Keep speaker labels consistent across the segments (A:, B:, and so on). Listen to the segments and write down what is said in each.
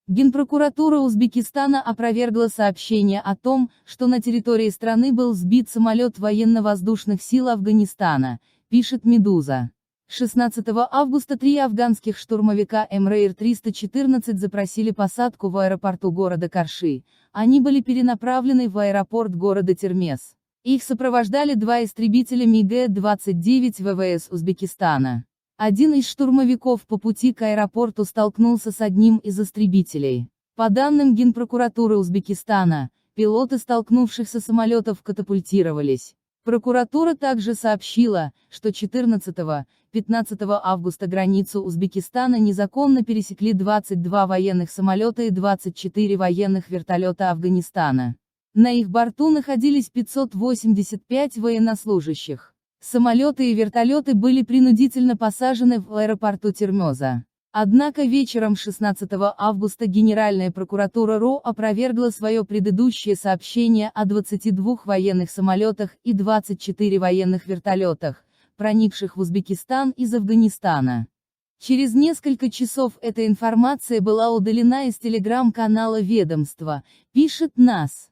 A: Генпрокуратура Узбекистана опровергла сообщение о том, что на территории страны был сбит самолет военно-воздушных сил Афганистана, пишет «Медуза». 16 августа 3 афганских штурмовика МРЭЙР-314 запросили посадку в аэропорту города Карши. Они были перенаправлены в аэропорт города Термез. Их сопровождали 2 истребителя МиГ-29 ВВС Узбекистана. Один из штурмовиков по пути к аэропорту столкнулся с одним из истребителей. По данным Генпрокуратуры Узбекистана, пилоты столкнувшихся самолетов катапультировались. Прокуратура также сообщила, что 14-15 августа границу Узбекистана незаконно пересекли 22 военных самолета и 24 военных вертолета Афганистана. На их борту находились 585 военнослужащих. Самолеты и вертолеты были принудительно посажены в аэропорту Термеза. Однако вечером 16 августа Генеральная прокуратура РО опровергла свое предыдущее сообщение о 22 военных самолетах и 24 военных вертолетах, проникших в Узбекистан из Афганистана. Через несколько часов эта информация была удалена из телеграм-канала ведомства, пишет НАС.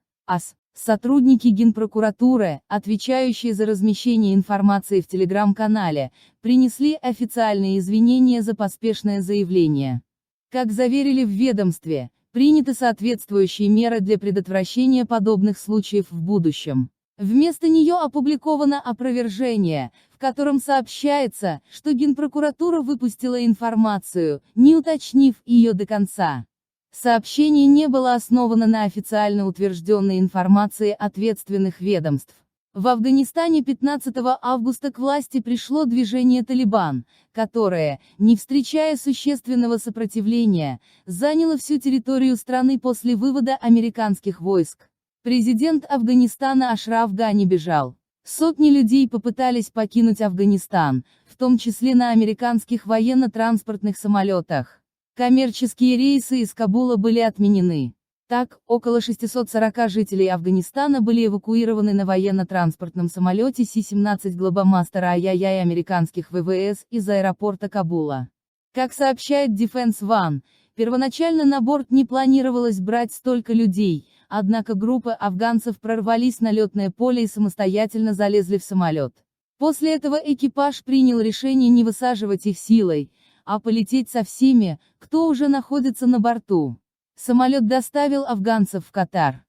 A: Сотрудники Генпрокуратуры, отвечающие за размещение информации в телеграм-канале, принесли официальные извинения за поспешное заявление. Как заверили в ведомстве, приняты соответствующие меры для предотвращения подобных случаев в будущем. Вместо нее опубликовано опровержение, в котором сообщается, что Генпрокуратура выпустила информацию, не уточнив ее до конца. Сообщение не было основано на официально утвержденной информации ответственных ведомств. В Афганистане 15 августа к власти пришло движение «Талибан», которое, не встречая существенного сопротивления, заняло всю территорию страны после вывода американских войск. Президент Афганистана Ашраф Гани бежал. Сотни людей попытались покинуть Афганистан, в том числе на американских военно-транспортных самолетах. Коммерческие рейсы из Кабула были отменены. Так, около 640 жителей Афганистана были эвакуированы на военно-транспортном самолете Си-17 Globemaster Ай-Яй-Яй американских ВВС из аэропорта Кабула. Как сообщает Defense One, первоначально на борт не планировалось брать столько людей, однако группа афганцев прорвались на летное поле и самостоятельно залезли в самолет. После этого экипаж принял решение не высаживать их силой, а полететь со всеми, кто уже находится на борту. Самолет доставил афганцев в Катар.